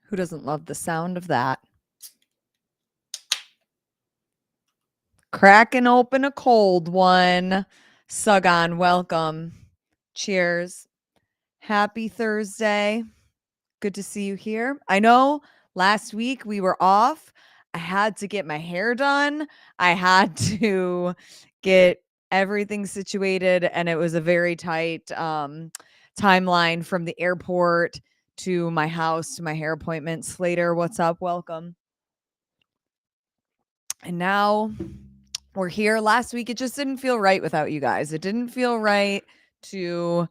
Who doesn't love the sound of that? Cracking open a cold one. Sugon, welcome. Cheers. Happy Thursday. Good to see you here. I know last week we were off. I had to get my hair done. I had to get everything situated, and it was a very tight timeline from the airport to my house to my hair appointment. Slater, what's up? Welcome. And now we're here. Last week, it just didn't feel right without you guys. It didn't feel right to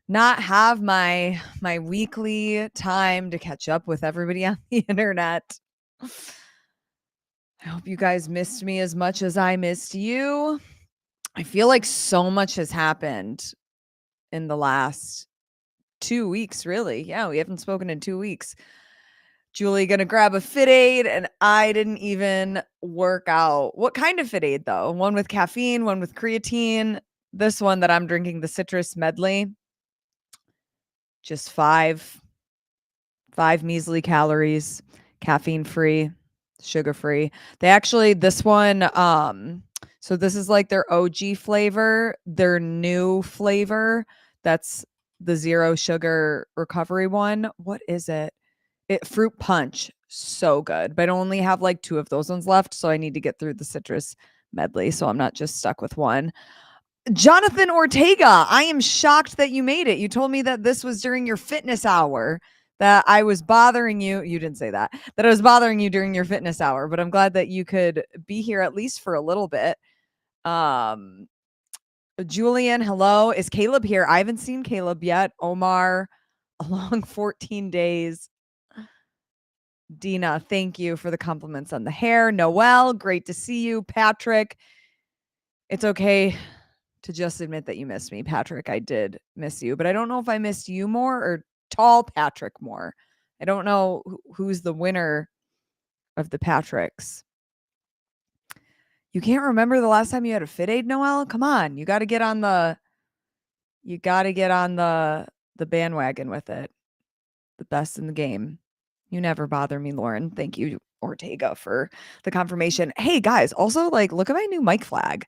not have my weekly time to catch up with everybody on the internet. I hope you guys missed me as much as I missed you. I feel like so much has happened in the last 2 weeks, really. Yeah, we haven't spoken in 2 weeks. Julie gonna grab a Fit Aid, and I didn't even work out. What kind of Fit Aid, though? One with caffeine, one with creatine. This one that I'm drinking, the citrus medley, just five measly calories, caffeine free, sugar free. They actually, this one, so this is like their OG flavor, their new flavor. That's the zero sugar recovery one. What is it? Fruit punch. So good. But I only have like 2 of those ones left. So I need to get through the citrus medley. So I'm not just stuck with one. Jonathan Ortega, I am shocked that you made it. You told me that this was during your fitness hour, that I was bothering you. You didn't say that I was bothering you during your fitness hour, but I'm glad that you could be here at least for a little bit. Julian, hello. Is Caleb here? I haven't seen Caleb yet. Omar, a long 14 days. Dina, thank you for the compliments on the hair. Noelle, great to see you. Patrick, it's okay to just admit that you missed me. Patrick, I did miss you, but I don't know if I missed you more or tall Patrick more. I don't know who's the winner of the Patricks. You can't remember the last time you had a Fit Aid, Noelle? Come on, you got to get on the bandwagon with it. The best in the game. You never bother me, Lauren. Thank you, Ortega, for the confirmation. Hey guys, also like look at my new mic flag.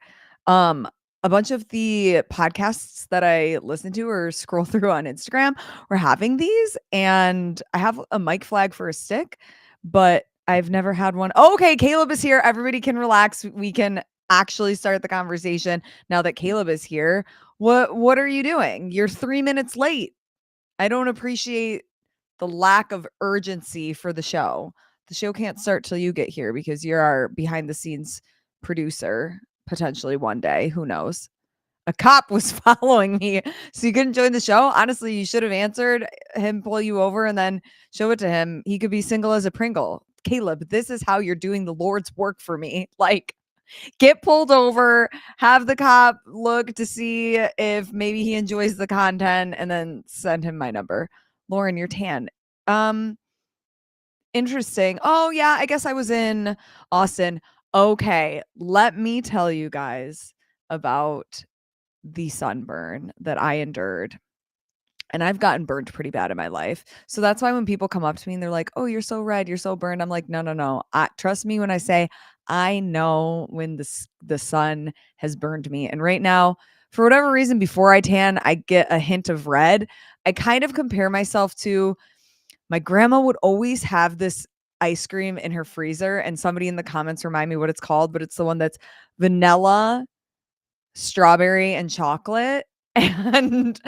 A bunch of the podcasts that I listen to or scroll through on Instagram were having these, and I have a mic flag for a stick, but I've never had one. Oh, okay, Caleb is here. Everybody can relax. We can actually start the conversation now that Caleb is here. What are you doing? You're 3 minutes late. I don't appreciate the lack of urgency for the show. The show can't start till you get here because you're our behind the scenes producer, potentially one day. Who knows? A cop was following me, so you couldn't join the show. Honestly, you should have answered him, pull you over, and then show it to him. He could be single as a Pringle. Caleb, this is how you're doing the Lord's work for me. Like, get pulled over, have the cop look to see if maybe he enjoys the content, and then send him my number. Lauren, you're tan. Interesting. Oh, yeah, I guess I was in Austin. Okay, let me tell you guys about the sunburn that I endured. And I've gotten burned pretty bad in my life. So that's why when people come up to me and they're like, "Oh, you're so red, you're so burned." I'm like, "No, no, no. Trust me when I say I know when the sun has burned me." And right now, for whatever reason, before I tan, I get a hint of red. I kind of compare myself to my grandma would always have this ice cream in her freezer, and somebody in the comments remind me what it's called, but it's the one that's vanilla, strawberry, and chocolate. And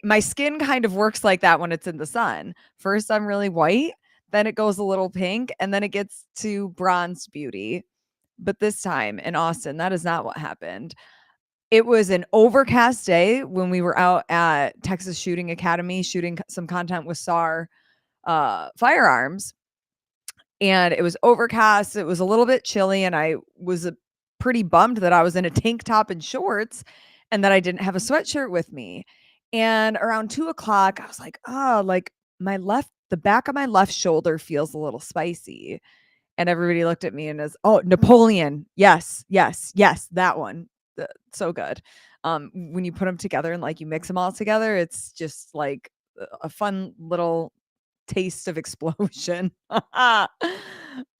my skin kind of works like that when it's in the sun. First, I'm really white, then it goes a little pink, and then it gets to bronze beauty. But this time in Austin, that is not what happened. It was an overcast day when we were out at Texas Shooting Academy shooting some content with SAR firearms. And it was overcast. It was a little bit chilly, and I was pretty bummed that I was in a tank top and shorts and that I didn't have a sweatshirt with me. And around 2:00, I was like, oh, like the back of my left shoulder feels a little spicy. And everybody looked at me and is, oh, Napoleon. Yes, yes, yes, that one. So good. When you put them together and like you mix them all together, it's just like a fun little taste of explosion.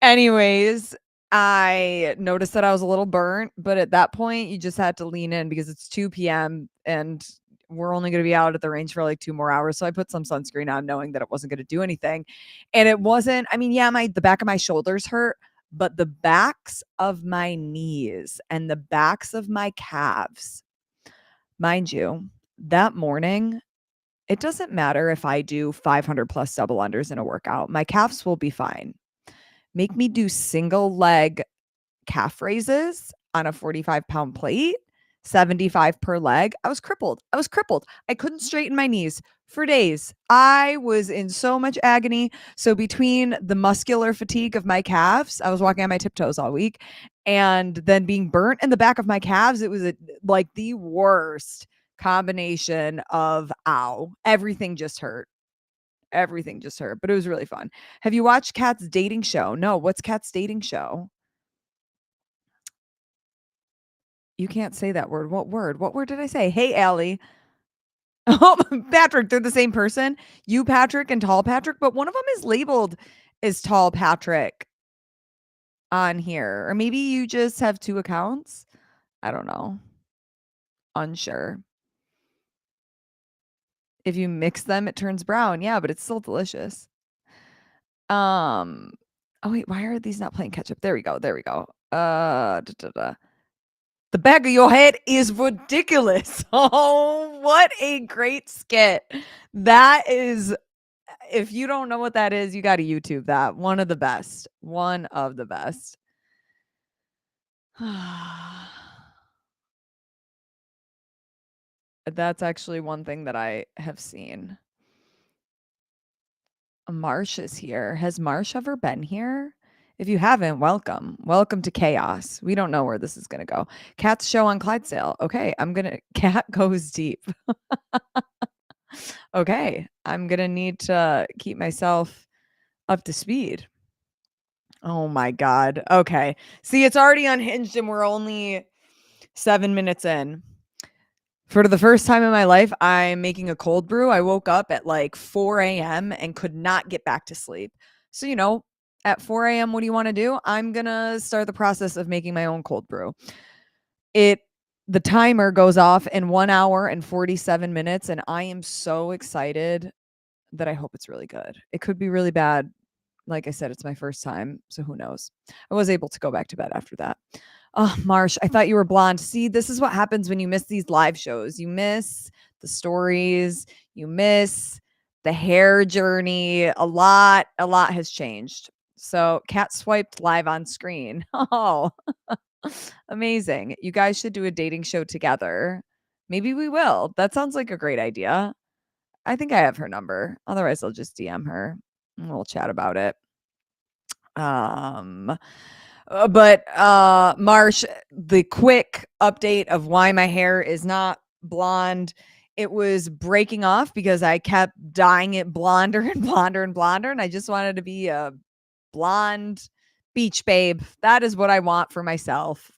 Anyways, I noticed that I was a little burnt, but at that point, you just had to lean in because it's 2 p.m. and we're only going to be out at the range for like 2 more hours. So I put some sunscreen on knowing that it wasn't going to do anything. And it wasn't, I mean, yeah, the back of my shoulders hurt, but the backs of my knees and the backs of my calves, mind you, that morning, it doesn't matter if I do 500 plus double unders in a workout. My calves will be fine. Make me do single leg calf raises on a 45-pound plate, 75 per leg. I was crippled. I couldn't straighten my knees for days. I was in so much agony. So between the muscular fatigue of my calves, I was walking on my tiptoes all week, and then being burnt in the back of my calves, it was like the worst combination of ow. Everything just hurt. But it was really fun. Have you watched Kat's dating show? No, what's Kat's dating show? You can't say that word. What word? What word did I say? Hey, Allie. Oh, Patrick, they're the same person. You, Patrick, and Tall Patrick, but one of them is labeled as Tall Patrick on here. Or maybe you just have two accounts. I don't know. Unsure. If you mix them, it turns brown. Yeah, but it's still delicious. Oh wait, why are these not playing catch up? There we go. Da, da, da. The back of your head is ridiculous. Oh, what a great skit. That is, if you don't know what that is, you got to YouTube that. One of the best. That's actually one thing that I have seen. Marsh is here. Has Marsh ever been here? If you haven't, welcome. Welcome to chaos. We don't know where this is going to go. Cat's show on Clydesdale. Okay, Cat goes deep. Okay, I'm going to need to keep myself up to speed. Oh my God. Okay. See, it's already unhinged and we're only 7 minutes in. For the first time in my life, I'm making a cold brew. I woke up at like 4 a.m. and could not get back to sleep. So, at 4 a.m., what do you want to do? I'm going to start the process of making my own cold brew. The timer goes off in 1 hour and 47 minutes, and I am so excited that I hope it's really good. It could be really bad. Like I said, it's my first time, so who knows? I was able to go back to bed after that. Oh, Marsh, I thought you were blonde. See, this is what happens when you miss these live shows. You miss the stories, you miss the hair journey. A lot has changed. So, Cat swiped live on screen. Oh, amazing. You guys should do a dating show together. Maybe we will. That sounds like a great idea. I think I have her number. Otherwise, I'll just DM her and we'll chat about it. But Marsh, the quick update of why my hair is not blonde. It was breaking off because I kept dyeing it blonder and blonder and blonder, and I just wanted to be a blonde beach babe. That is what I want for myself.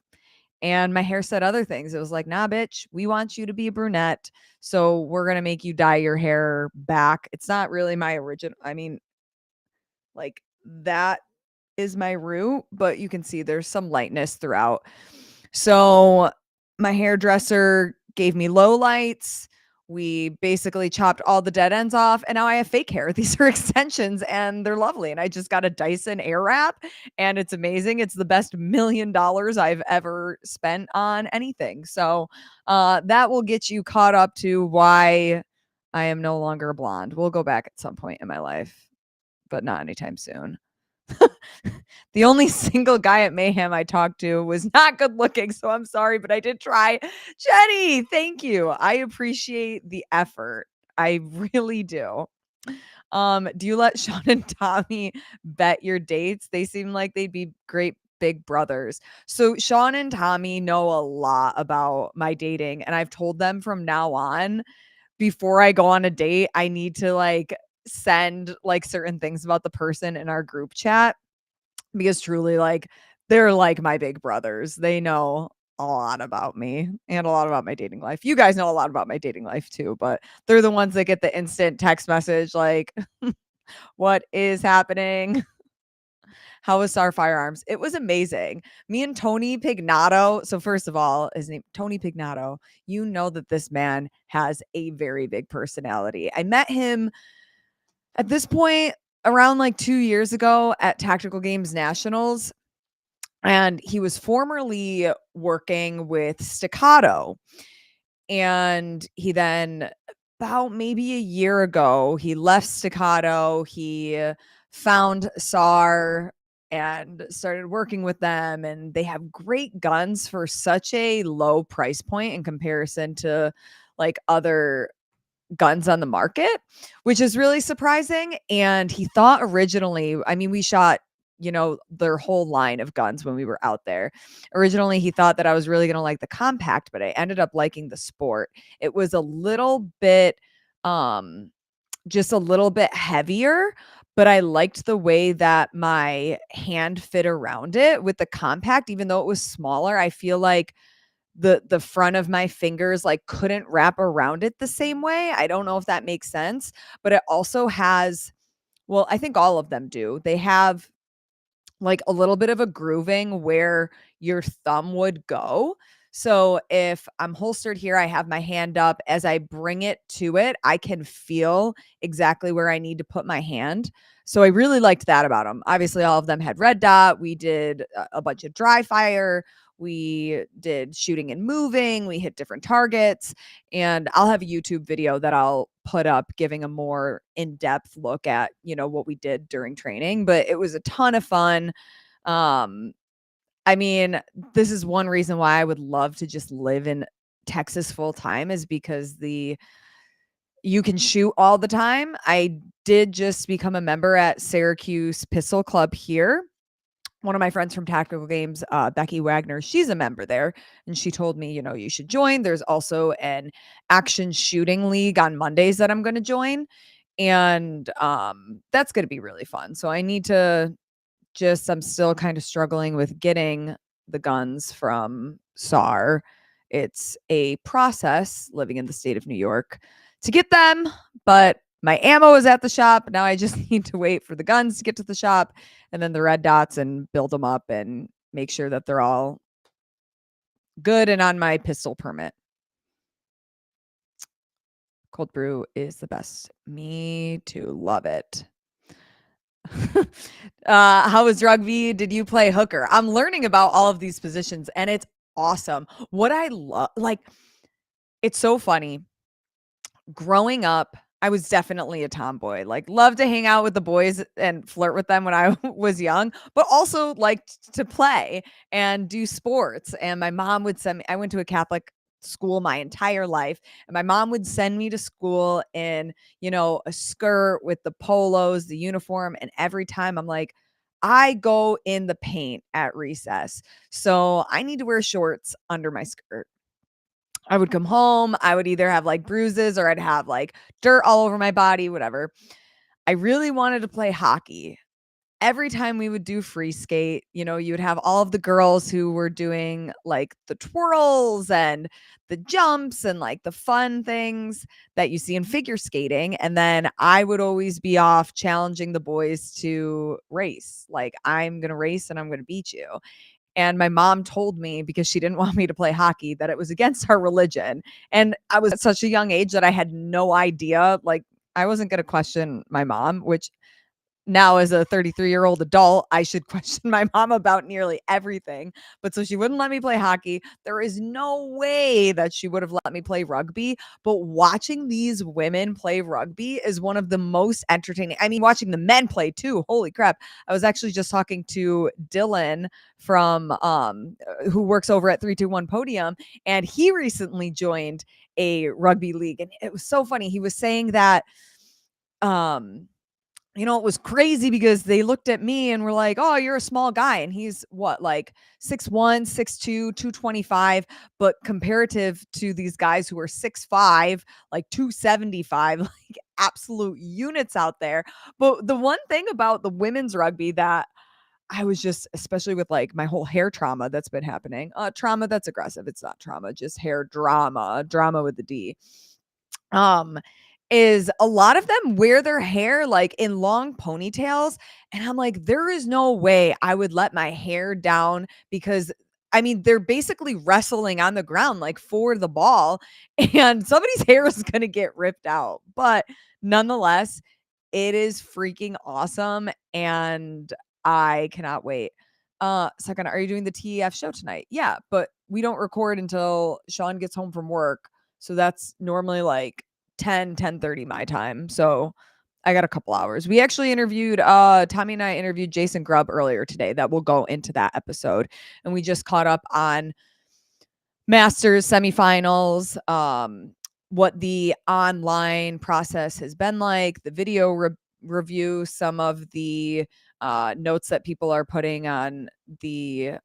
And my hair said other things. It was like, nah, bitch, we want you to be a brunette. So we're going to make you dye your hair back. It's not really my original. I mean, like that is my root, but you can see there's some lightness throughout. So my hairdresser gave me low lights. We basically chopped all the dead ends off, and now I have fake hair. These are extensions and they're lovely. And I just got a Dyson Airwrap and it's amazing. It's the best $1 million I've ever spent on anything. So that will get you caught up to why I am no longer blonde. We'll go back at some point in my life, but not anytime soon. The only single guy at Mayhem I talked to was not good looking, so I'm sorry, but I did try. Jenny, thank you. I appreciate the effort. I really do. Do you let Sean and Tommy bet your dates? They seem like they'd be great big brothers. So Sean and Tommy know a lot about my dating, and I've told them from now on, before I go on a date, I need to like send like certain things about the person in our group chat, because truly, like, they're like my big brothers. They know a lot about me and a lot about my dating life. You guys know a lot about my dating life too, but they're the ones that get the instant text message like What is happening? How was SAR Firearms? It was amazing. Me and Tony Pignato. So first of all, his name Tony Pignato. You know that this man has a very big personality. I met him at this point around like 2 years ago at Tactical Games Nationals, and he was formerly working with Staccato. And he then, about maybe a year ago, he left Staccato. He found SAR and started working with them. And they have great guns for such a low price point in comparison to like other guns on the market, which is really surprising. And he thought originally, I mean, we shot, their whole line of guns when we were out there. Originally, he thought that I was really going to like the compact, but I ended up liking the sport. It was a little bit, just a little bit heavier, but I liked the way that my hand fit around it with the compact, even though it was smaller. I feel like the front of my fingers like couldn't wrap around it the same way. I don't know if that makes sense, but it also has, well, I think all of them do. They have like a little bit of a grooving where your thumb would go. So if I'm holstered here, I have my hand up. As I bring it to it, I can feel exactly where I need to put my hand. So I really liked that about them. Obviously, all of them had red dot. We did a bunch of dry fire. We did shooting and moving. We hit different targets. And I'll have a YouTube video that I'll put up giving a more in-depth look at, what we did during training. But it was a ton of fun. Um, I mean, this is one reason why I would love to just live in Texas full time, is because you can shoot all the time. I did just become a member at Syracuse Pistol Club here. One of my friends from Tactical Games, Becky Wagner, she's a member there. And she told me, you should join. There's also an action shooting league on Mondays that I'm going to join. And that's going to be really fun. So I need to I'm still kind of struggling with getting the guns from SAR. It's a process living in the state of New York to get them, but my ammo is at the shop. Now I just need to wait for the guns to get to the shop and then the red dots and build them up and make sure that they're all good and on my pistol permit. Cold brew is the best. Me too. Love it. How was rugby? Did you play hooker? I'm learning about all of these positions and it's awesome. What I love, like, it's so funny. Growing up, I was definitely a tomboy. Like, loved to hang out with the boys and flirt with them when I was young, but also liked to play and do sports. And my mom would send me, I went to a Catholic school my entire life, and my mom would send me to school in, a skirt with the polos, the uniform. And every time I'm like, I go in the paint at recess. So I need to wear shorts under my skirt. I would come home, I would either have like bruises or I'd have like dirt all over my body, whatever. I really wanted to play hockey. Every time we would do free skate, you would have all of the girls who were doing like the twirls and the jumps and like the fun things that you see in figure skating. And then I would always be off challenging the boys to race. Like, I'm going to race and I'm going to beat you. And my mom told me, because she didn't want me to play hockey, that it was against our religion. And I was at such a young age that I had no idea. Like, I wasn't going to question my mom, which now as a 33-year-old adult, I should question my mom about nearly everything. But so she wouldn't let me play hockey. There is no way that she would have let me play rugby. But watching these women play rugby is one of the most entertaining. I mean, watching the men play too. Holy crap. I was actually just talking to Dylan from who works over at 321 Podium, and he recently joined a rugby league. And it was so funny. He was saying that it was crazy because they looked at me and were like, "Oh, you're a small guy." And he's what, like 6'1", 6'2", 225, but comparative to these guys who are 6'5", like 275, like absolute units out there. But the one thing about the women's rugby that I was just, especially with like my whole hair trauma that's been happening, trauma that's aggressive. It's not trauma, just hair drama with the D. Um, is a lot of them wear their hair like in long ponytails. And I'm like, there is no way I would let my hair down because I mean, they're basically wrestling on the ground like for the ball, and somebody's hair is going to get ripped out. But nonetheless, it is freaking awesome. And I cannot wait. Second, are you doing the TEF show tonight? Yeah, but we don't record until Sean gets home from work. So that's normally like 10:30 my time. So I got a couple hours. We actually interviewed Tommy and I interviewed Jason Grubb earlier today. That will go into that episode. And we just caught up on Masters semifinals, what the online process has been like, the video review, some of the notes that people are putting on the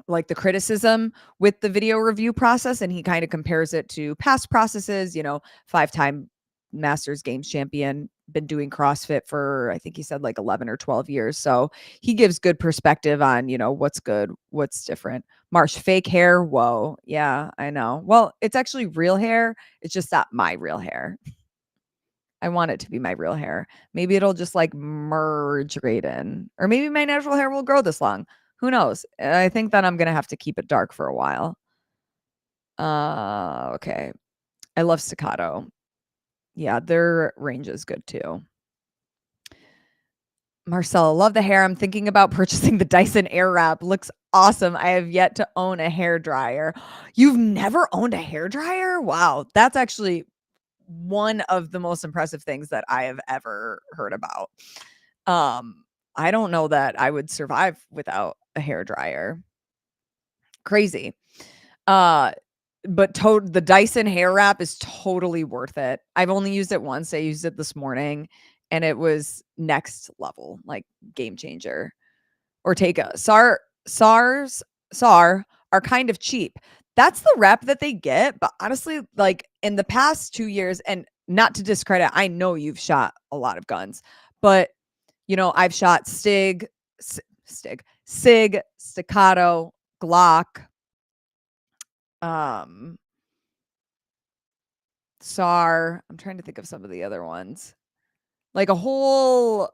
like the criticism with the video review process, and he kind of compares it to past processes, 5-time Masters Games champion, been doing CrossFit for I think he said like 11 or 12 years. So he gives good perspective on, what's good, what's different. Marsh, fake hair, whoa. Yeah, I know. Well, it's actually real hair. It's just not my real hair. I want it to be my real hair. Maybe it'll just like merge right in. Or maybe my natural hair will grow this long. Who knows? I think that I'm gonna have to keep it dark for a while. Okay. I love staccato. Yeah, their range is good too. Marcella, love the hair. I'm thinking about purchasing the Dyson Airwrap. Looks awesome. I have yet to own a hair dryer. You've never owned a hair dryer? Wow, that's actually one of the most impressive things that I have ever heard about. I don't know that I would survive without a hair dryer. Crazy. Uh, but the Dyson hair wrap is totally worth it. I've only used it once. I used it this morning and it was next level, like game changer. Ortega. SAR are kind of cheap. That's the rep that they get. But honestly, like in the past 2 years, and not to discredit, I know you've shot a lot of guns, but I've shot SIG, staccato, Glock, SAR. I'm trying to think of some of the other ones. Like a whole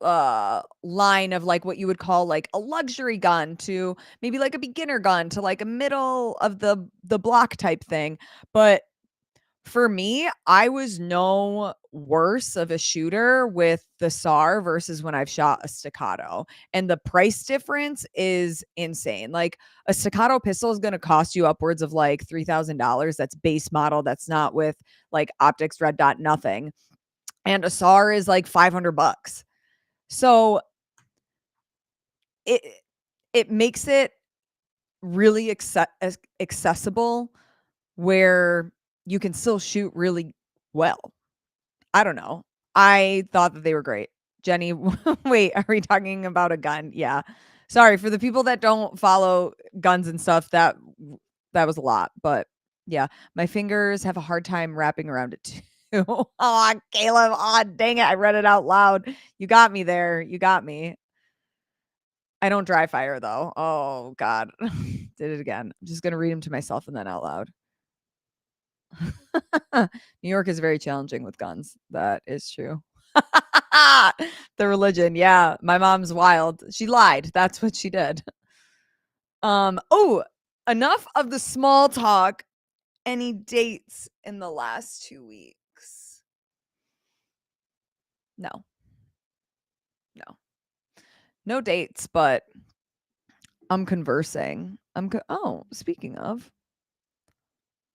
line of like what you would call like a luxury gun to maybe like a beginner gun to like a middle of the block type thing. But for me, I was no worse of a shooter with the SAR versus when I've shot a staccato. And the price difference is insane. Like a staccato pistol is going to cost you upwards of like $3,000. That's base model. That's not with like optics, red dot, nothing. And a SAR is like $500. So it it makes it really accessible where you can still shoot really well. I don't know. I thought that they were great. Jenny, wait, are we talking about a gun? Yeah. Sorry for the people that don't follow guns and stuff. That was a lot, but yeah, my fingers have a hard time wrapping around it too. Oh, Caleb. Oh, dang it. I read it out loud. You got me there. You got me. I don't dry fire though. Oh God. Did it again. I'm just gonna read them to myself and then out loud. New York is very challenging with guns. That is true. The religion. Yeah. My mom's wild. She lied. That's what she did. Oh, enough of the small talk. Any dates in the last 2 weeks? No. No. No dates, but I'm conversing. Oh, speaking of,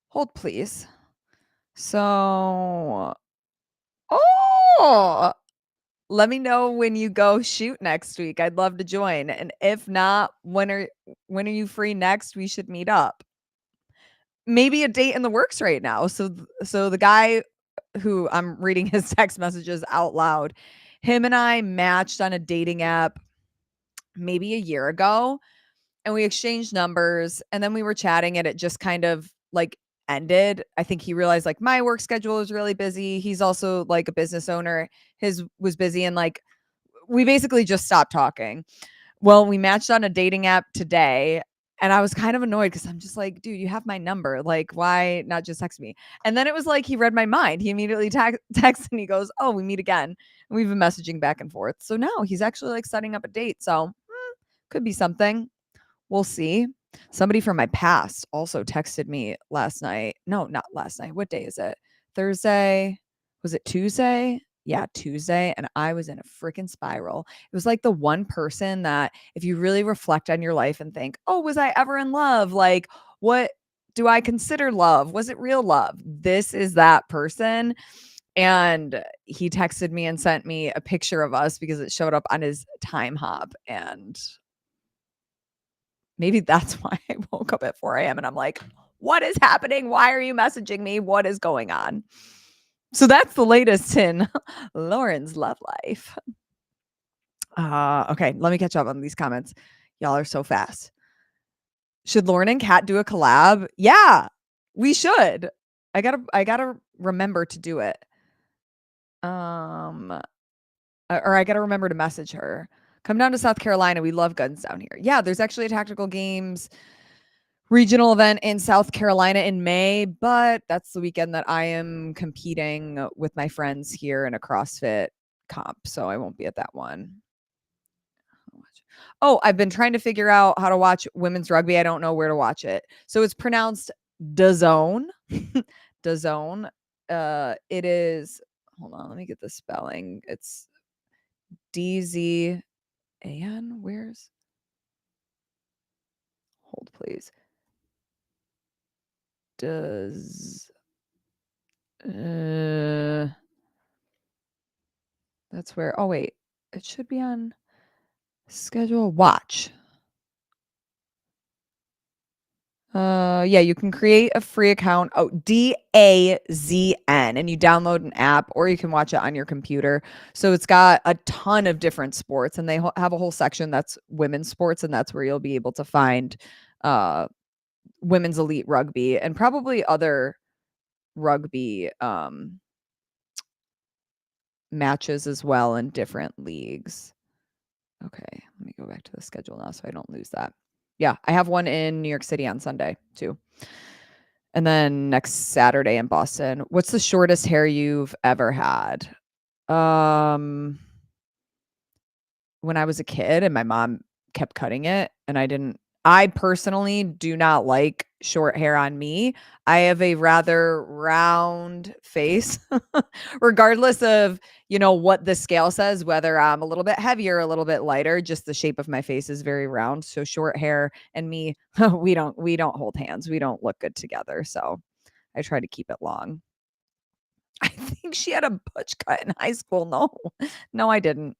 hold please. So, oh, let me know when you go shoot next week. I'd love to join. And if not, when are you free next? We should meet up. Maybe a date in the works right now. So the guy who I'm reading his text messages out loud, him and I matched on a dating app maybe a year ago, and we exchanged numbers, and then we were chatting and it just kind of like ended. I think he realized like my work schedule was really busy. He's also like a business owner. His was busy, and like we basically just stopped talking. Well, we matched on a dating app today, And I was kind of annoyed because I'm just like, dude, you have my number. Like, why not just text me? And then it was like he read my mind. He immediately texted and he goes, oh, we meet again. And we've been messaging back and forth. So now he's actually like setting up a date. So could be something. We'll see. Somebody from my past also texted me last night. No, not last night. What day is it? Thursday? Was it Tuesday? Yeah, Tuesday. And I was in a freaking spiral. It was like the one person that, if you really reflect on your life and think, oh, was I ever in love? Like, what do I consider love? Was it real love? This is that person. And he texted me and sent me a picture of us because it showed up on his time hop. And maybe that's why I woke up at 4 a.m. and I'm like, what is happening? Why are you messaging me? What is going on? So that's the latest in Lauren's love life. Okay, let me catch up on these comments. Y'all are so fast. Should Lauren and Kat do a collab? Yeah, we should. I gotta remember to do it. Or I gotta remember to message her. Come down to South Carolina. We love guns down here. Yeah, there's actually a tactical games regional event in South Carolina in May, but that's the weekend that I am competing with my friends here in a CrossFit comp, so I won't be at that one. Oh, I've been trying to figure out how to watch women's rugby. I don't know where to watch it. So it's pronounced DAZN. DAZN. It is, hold on, let me get the spelling. It's DZAN. Where's, hold please. Does that's where, oh wait, it should be on schedule watch. Yeah, you can create a free account. Oh, DAZN, and you download an app, or you can watch it on your computer. So it's got a ton of different sports, and they have a whole section that's women's sports, and that's where you'll be able to find women's elite rugby and probably other rugby matches as well in different leagues. Okay, let me go back to the schedule now so I don't lose that. Yeah, I have one in New York City on Sunday too. And then next Saturday in Boston. What's the shortest hair you've ever had? When I was a kid and my mom kept cutting it and I personally do not like short hair on me. I have a rather round face, regardless of, what the scale says, whether I'm a little bit heavier, a little bit lighter, just the shape of my face is very round. So short hair and me, we don't hold hands. We don't look good together. So I try to keep it long. I think she had a butch cut in high school. No, no, I didn't.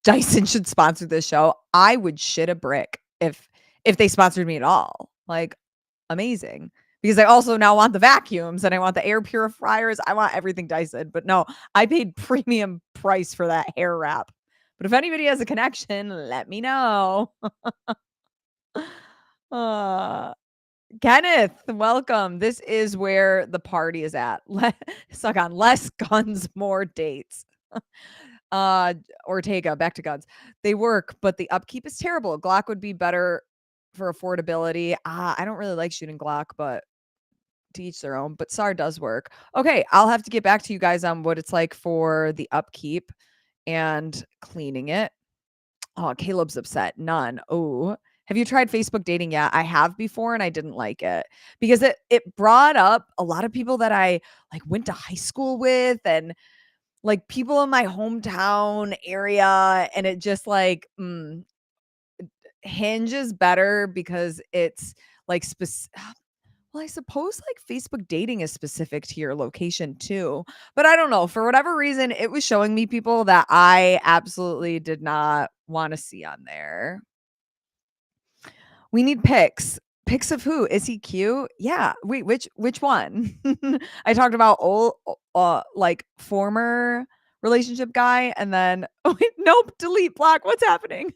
Dyson should sponsor this show. I would shit a brick if they sponsored me at all. Like, amazing. Because I also now want the vacuums and I want the air purifiers. I want everything Dyson. But no, I paid premium price for that hair wrap. But if anybody has a connection, let me know. Kenneth, welcome. This is where the party is at. Suck on less guns, more dates. Ortega, back to guns. They work, but the upkeep is terrible. Glock would be better for affordability. I don't really like shooting Glock, but to each their own. But SAR does work. Okay, I'll have to get back to you guys on what it's like for the upkeep and cleaning it. Oh, Caleb's upset. None. Oh, have you tried Facebook dating yet? I have before and I didn't like it because it brought up a lot of people that I like went to high school with and like people in my hometown area, and it just like Hinge is better because it's like well, I suppose like Facebook dating is specific to your location too. But I don't know. For whatever reason, it was showing me people that I absolutely did not want to see on there. We need pics. Pics of who? Is he cute? Yeah. Wait, which one? I talked about old like former relationship guy and then oh wait, nope, delete, block. What's happening?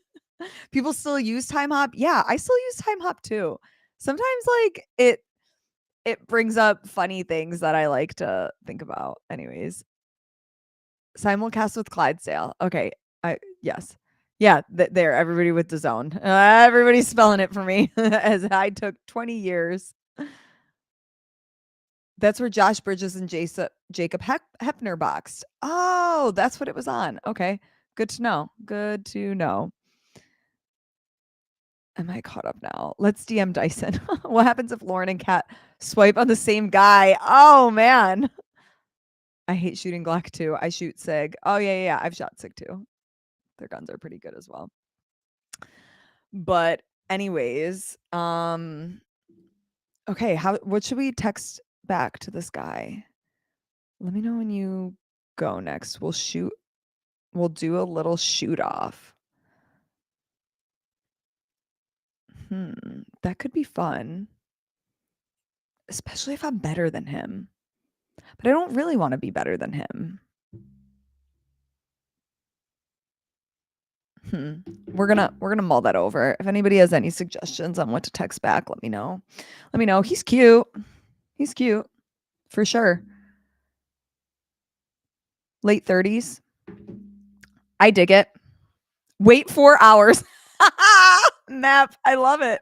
People still use time hop. Yeah, I still use time hop too. Sometimes like it brings up funny things that I like to think about. Anyways, simulcast with Clydesdale. Okay. Yes. Yeah, there, everybody with the zone. Everybody's spelling it for me as I took 20 years. That's where Josh Bridges and Jacob Hepner boxed. Oh, that's what it was on. Okay. Good to know. Good to know. Am I caught up now? Let's DM Dyson. What happens if Lauren and Kat swipe on the same guy? Oh, man. I hate shooting Glock too. I shoot SIG. Oh, yeah. I've shot SIG too. Their guns are pretty good as well. But anyways, okay, what should we text back to this guy? Let me know when you go next. We'll do a little shoot off. That could be fun. Especially if I'm better than him. But I don't really want to be better than him. We're gonna mull that over. If anybody has any suggestions on what to text back, let me know. Let me know. He's cute. He's cute. For sure. Late 30s. I dig it. Wait 4 hours. Map. I love it.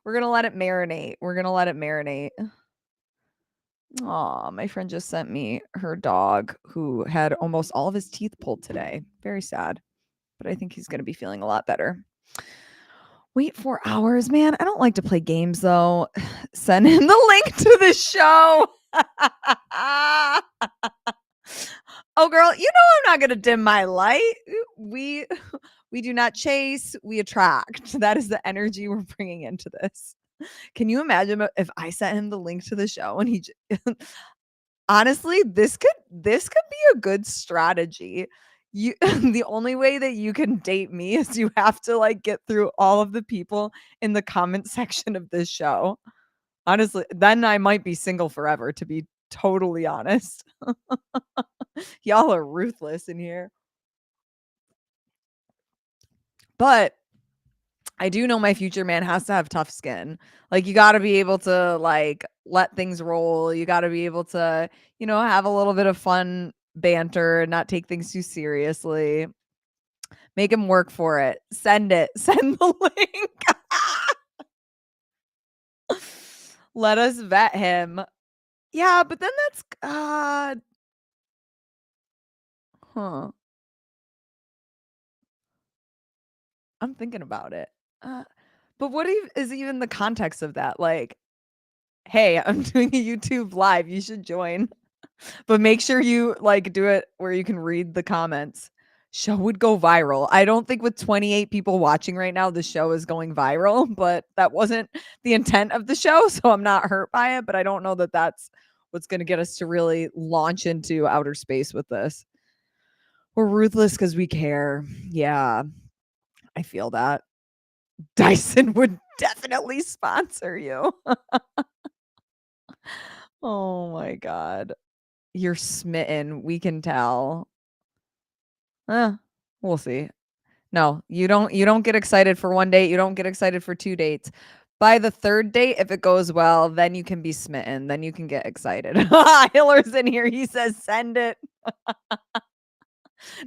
We're gonna let it marinate. Aw, my friend just sent me her dog who had almost all of his teeth pulled today. Very sad. But I think he's gonna be feeling a lot better. Wait 4 hours, man. I don't like to play games though. Send him the link to the show. Oh, girl, you know I'm not gonna dim my light. We do not chase, we attract. That is the energy we're bringing into this. Can you imagine if I sent him the link to the show and he honestly, this could be a good strategy. You the only way that you can date me is you have to like get through all of the people in the comment section of this show. Honestly, then I might be single forever, to be totally honest. Y'all are ruthless in here. But I do know my future man has to have tough skin. Like, you gotta be able to, like, let things roll. You gotta be able to, have a little bit of fun banter and not take things too seriously. Make him work for it. Send it. Send the link. Let us vet him. Yeah, but then that's huh. I'm thinking about it. But what is even the context of that? Like, hey, I'm doing a YouTube live. You should join. But make sure you like do it where you can read the comments. Show would go viral. I don't think with 28 people watching right now, the show is going viral, but that wasn't the intent of the show. So I'm not hurt by it, but I don't know that that's what's going to get us to really launch into outer space with this. We're ruthless because we care. Yeah, I feel that. Dyson would definitely sponsor you. Oh my God. You're smitten. We can tell. We'll see. No, you don't get excited for one date. You don't get excited for 2 dates. By the 3rd date, if it goes well, then you can be smitten. Then you can get excited. Hiller's in here. He says, send it.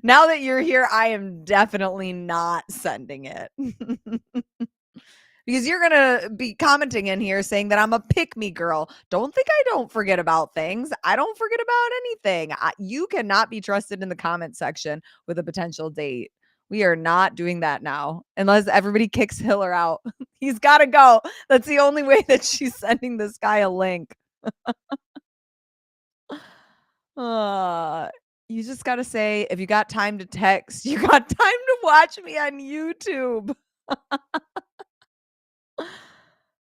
Now that you're here, I am definitely not sending it. Because you're going to be commenting in here saying that I'm a pick-me girl. Don't think I don't forget about things. I don't forget about anything. You cannot be trusted in the comment section with a potential date. We are not doing that now unless everybody kicks Hiller out. He's got to go. That's the only way that she's sending this guy a link. You just got to say, if you got time to text, you got time to watch me on YouTube.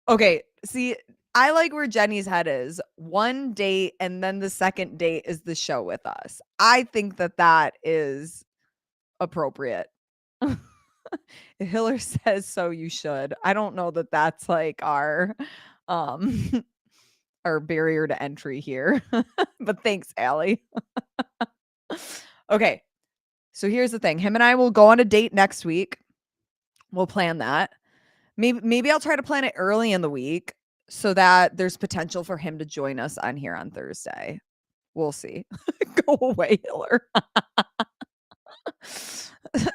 Okay, see, I like where Jenny's head is. 1 date and then the 2nd date is the show with us. I think that is appropriate. If Hiller says so, you should. I don't know that that's like our our barrier to entry here. But thanks, Allie. Okay. So here's the thing. Him and I will go on a date next week. We'll plan that. Maybe I'll try to plan it early in the week so that there's potential for him to join us on here on Thursday. We'll see. Go away, Hiller.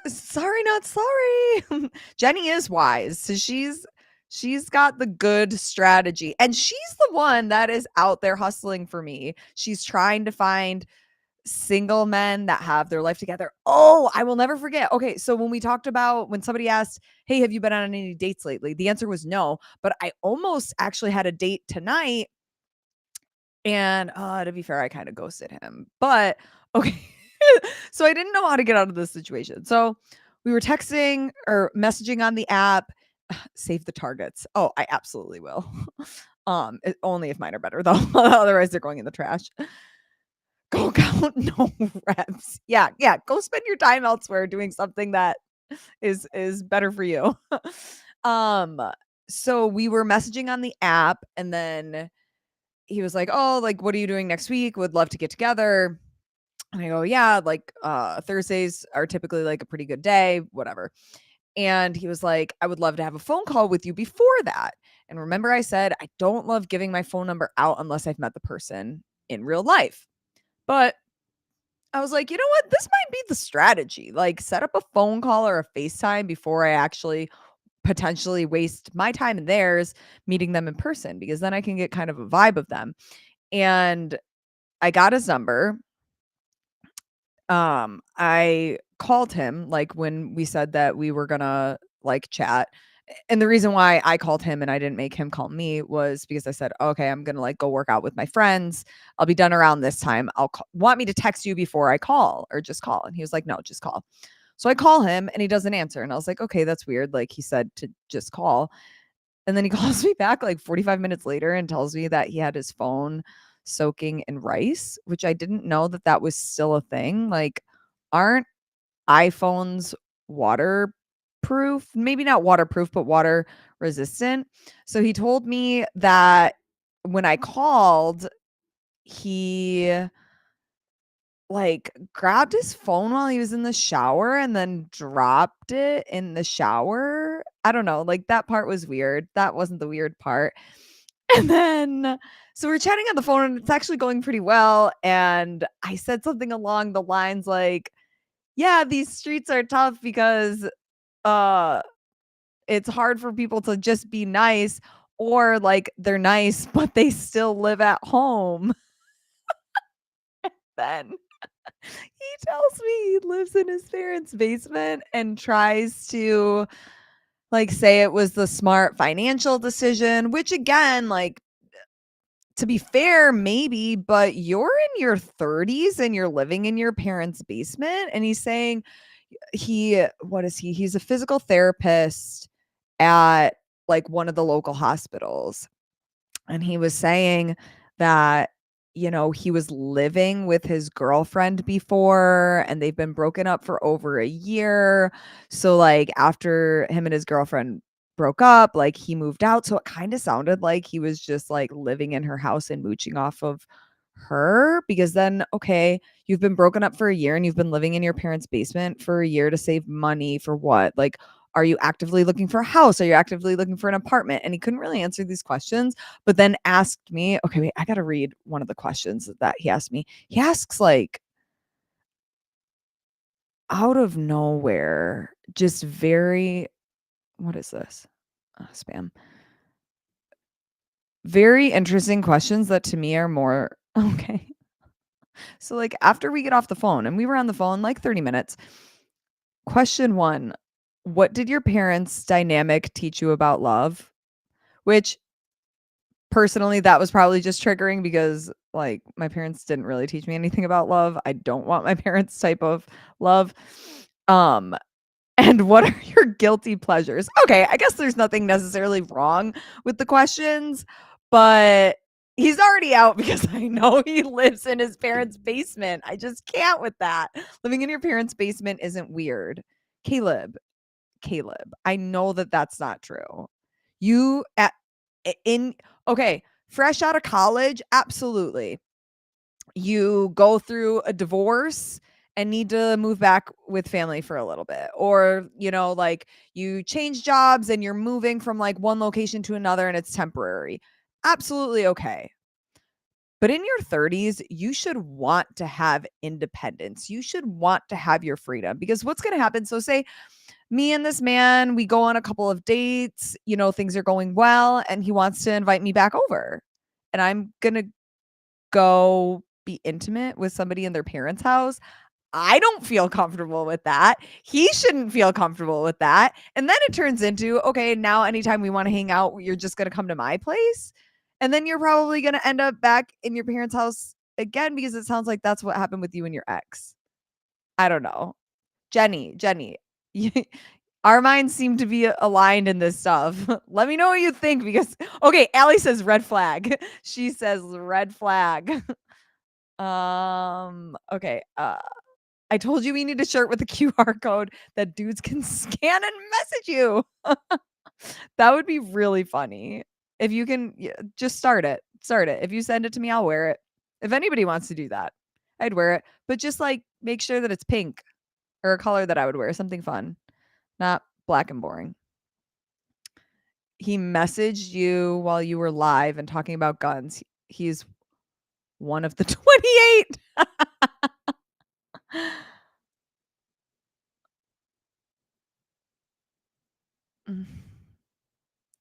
Sorry, not sorry. Jenny is wise. So she's got the good strategy. And she's the one that is out there hustling for me. She's trying to find single men that have their life together. Oh, I will never forget. Okay, so when we talked about when somebody asked, "Hey, have you been on any dates lately?" The answer was no, but I almost actually had a date tonight and to be fair, I kind of ghosted him. But okay. So I didn't know how to get out of this situation. So we were texting or messaging on the app. Save the targets. Oh, I absolutely will. Only if mine are better though. Otherwise they're going in the trash. Go count no reps. Yeah, yeah. Go spend your time elsewhere doing something that is better for you. um, so we were messaging on the app and then he was like, "Oh, like, what are you doing next week? Would love to get together." And I go, "Yeah, like, Thursdays are typically like a pretty good day, whatever." And he was like, "I would love to have a phone call with you before that." And remember, I said, I don't love giving my phone number out unless I've met the person in real life. But I was like, you know what? This might be the strategy. Like, set up a phone call or a FaceTime before I actually potentially waste my time and theirs meeting them in person because then I can get kind of a vibe of them. And I got his number. I called him like when we said that we were gonna like chat. And the reason why I called him and I didn't make him call me was because I said, "Okay, I'm gonna like go work out with my friends. I'll be done around this time. Want me to text you before I call or just call?" And he was like, "No, just call." So I call him and he doesn't answer. And I was like, "Okay, that's weird." Like he said to just call. And then he calls me back like 45 minutes later and tells me that he had his phone soaking in rice, which I didn't know that that was still a thing. Like, aren't iPhones waterproof? Maybe not waterproof, but water resistant. So he told me that when I called, he like grabbed his phone while he was in the shower and then dropped it in the shower. I don't know, like that part was weird. That wasn't the weird part. And then so we're chatting on the phone and it's actually going pretty well. And I said something along the lines like, "Yeah, these streets are tough because uh it's hard for people to just be nice or like they're nice, but they still live at home." Then he tells me he lives in his parents' basement and tries to like say it was the smart financial decision, which again, like to be fair, maybe, but you're in your 30s and you're living in your parents' basement. And he's saying what is he? He's a physical therapist at like one of the local hospitals. And he was saying that, he was living with his girlfriend before and they've been broken up for over a year. So, like, after him and his girlfriend broke up, like, he moved out. So it kind of sounded like he was just like living in her house and mooching off of her because then, okay, you've been broken up for a year and you've been living in your parents' basement for a year to save money for what? Like, are you actively looking for a house? Are you actively looking for an apartment? And he couldn't really answer these questions, but then asked me, okay, wait, I got to read one of the questions that he asked me. He asks like out of nowhere, just very, what is this? Spam. Very interesting questions that to me are more, okay. So, like, after we get off the phone, and we were on the phone like 30 minutes, question one: what did your parents' dynamic teach you about love? Which personally, that was probably just triggering because, like, my parents didn't really teach me anything about love. I don't want my parents' type of love. Um, and what are your guilty pleasures? Okay, I guess there's nothing necessarily wrong with the questions, but he's already out because I know he lives in his parents' basement. I just can't with that. Living in your parents' basement isn't weird. Caleb, Caleb, I know that that's not true. You at in okay, fresh out of college, absolutely. You go through a divorce and need to move back with family for a little bit, or like you change jobs and you're moving from like one location to another and it's temporary. Absolutely okay. But in your 30s, you should want to have independence. You should want to have your freedom because what's going to happen? So, say me and this man, we go on a couple of dates, things are going well, and he wants to invite me back over. And I'm going to go be intimate with somebody in their parents' house. I don't feel comfortable with that. He shouldn't feel comfortable with that. And then it turns into, okay, now anytime we want to hang out, you're just going to come to my place. And then you're probably going to end up back in your parents' house again because it sounds like that's what happened with you and your ex. I don't know. Jenny, our minds seem to be aligned in this stuff. Let me know what you think because, okay, Allie says red flag. She says red flag. Okay. I told you we need a shirt with a QR code that dudes can scan and message you. That would be really funny. If you can just start it. Start it. If you send it to me, I'll wear it. If anybody wants to do that, I'd wear it. But just like make sure that it's pink or a color that I would wear, something fun, not black and boring. He messaged you while you were live and talking about guns. He's one of the 28.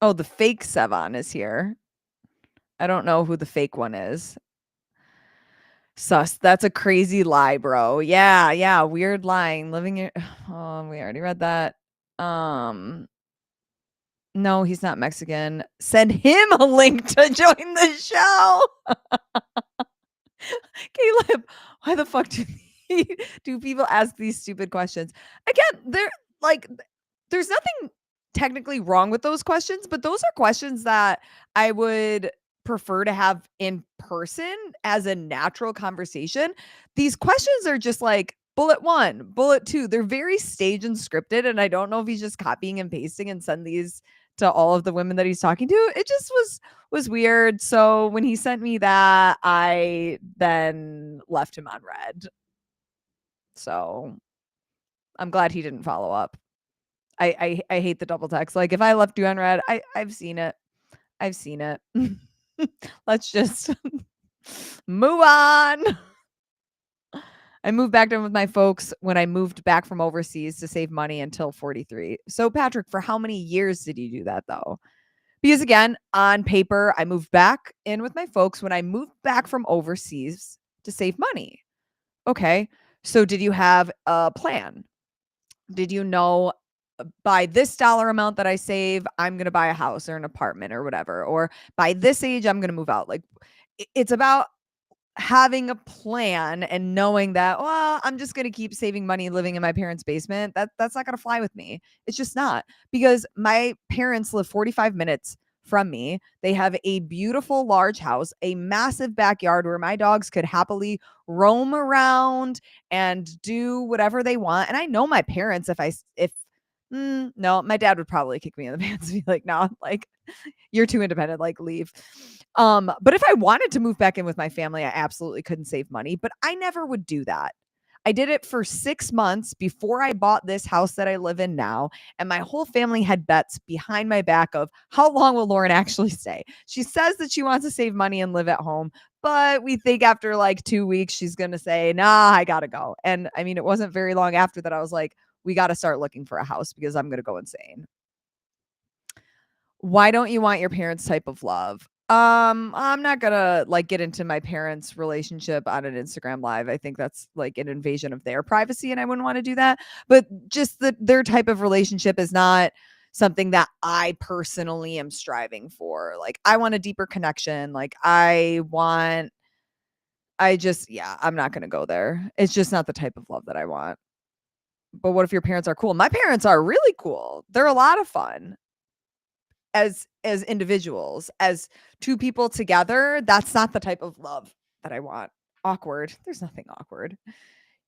Oh, the fake Sevon is here. I don't know who the fake one is. Sus. That's a crazy lie, bro. Yeah. Weird lying. Living your oh, we already read that. No, he's not Mexican. Send him a link to join the show. Caleb, why the fuck do people ask these stupid questions? Again, there's nothing technically wrong with those questions, but those are questions that I would prefer to have in person as a natural conversation. These questions are just like bullet 1, bullet 2. They're very staged and scripted, and I don't know if he's just copying and pasting and send these to all of the women that he's talking to. It just was weird. So when he sent me that, I then left him on red. So I'm glad he didn't follow up. I hate the double text. Like if I left you on red, I've seen it. I've seen it. Let's just move on. I moved back in with my folks when I moved back from overseas to save money until 43. So Patrick, for how many years did you do that though? Because again, on paper, I moved back in with my folks when I moved back from overseas to save money. Okay. So did you have a plan? Did you know by this dollar amount that I save, I'm going to buy a house or an apartment or whatever, or by this age, I'm going to move out? Like it's about having a plan and knowing that, well, I'm just going to keep saving money living in my parents' basement. That's not going to fly with me. It's just not, because my parents live 45 minutes from me. They have a beautiful large house, a massive backyard where my dogs could happily roam around and do whatever they want. And I know my parents, no, my dad would probably kick me in the pants and be like, no, like you're too independent, like leave. But if I wanted to move back in with my family, I absolutely couldn't save money, but I never would do that. I did it for 6 months before I bought this house that I live in now, and my whole family had bets behind my back of how long will Lauren actually stay. She says that she wants to save money and live at home, but we think after like 2 weeks she's going to say, "Nah, I got to go." And I mean, it wasn't very long after that I was like, "We got to start looking for a house because I'm going to go insane." Why don't you want your parents' type of love? I'm not gonna like get into my parents' relationship on an Instagram live. I think that's like an invasion of their privacy, and I wouldn't want to do that. But just their type of relationship is not something that I personally am striving for. Like I want a deeper connection. Yeah, I'm not gonna go there. It's just not the type of love that I want. But what if your parents are cool? My parents are really cool. They're a lot of fun. As individuals, as two people together, that's not the type of love that I want. Awkward. There's nothing awkward.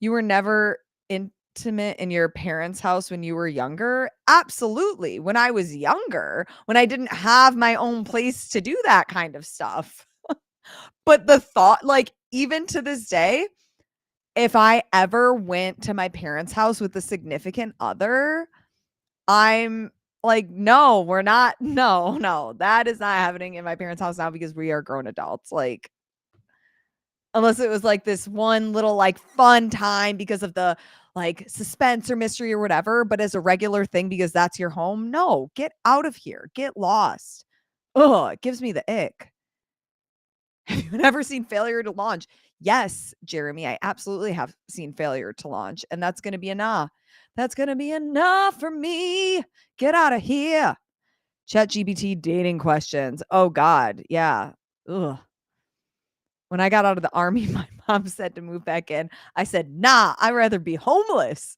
You were never intimate in your parents' house when you were younger? Absolutely. When I was younger, when I didn't have my own place to do that kind of stuff. But the thought, like, even to this day, if I ever went to my parents' house with a significant other, I'm like, no, we're not. No, that is not happening in my parents' house now because we are grown adults. Like, Unless it was like this one little like fun time because of the like suspense or mystery or whatever, but as a regular thing because that's your home, no, get out of here. Get lost. Ugh, it gives me the ick. Have you ever seen Failure to Launch? Yes, Jeremy, I absolutely have seen Failure to Launch, and that's gonna be enough. That's gonna be enough for me. Get out of here. ChatGPT dating questions. Oh God, yeah. Ugh. When I got out of the army, my mom said to move back in. I said, "Nah, I'd rather be homeless."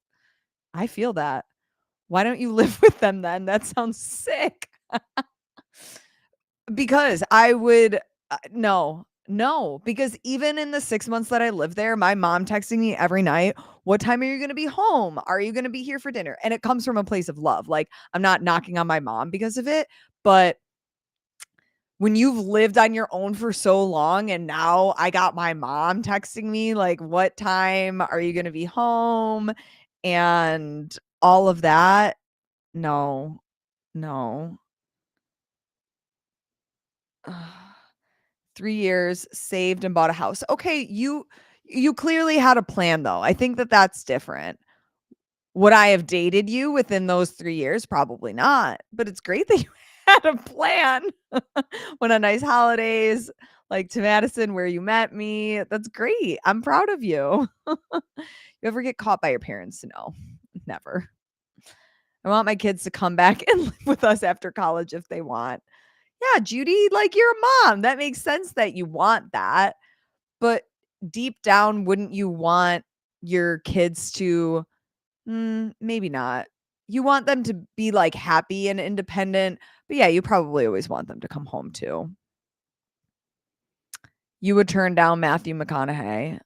I feel that. Why don't you live with them then? That sounds sick. Because I would no, because even in the 6 months that I lived there, my mom texting me every night, "What time are you gonna be home? Are you gonna be here for dinner?" And it comes from a place of love. Like, I'm not knocking on my mom because of it, but when you've lived on your own for so long and now I got my mom texting me like, "What time are you gonna be home?" and all of that, no, no. 3 years, saved and bought a house. Okay, you clearly had a plan though. I think that that's different. Would I have dated you within those 3 years? Probably not, but it's great that you had a plan. Went on nice holidays, like to Madison where you met me. That's great. I'm proud of you. You ever get caught by your parents? No, never. I want my kids to come back and live with us after college if they want. Yeah, Judy, like you're a mom. That makes sense that you want that. But deep down, wouldn't you want your kids to maybe not. You want them to be, like, happy and independent, but yeah, you probably always want them to come home too. You would turn down Matthew McConaughey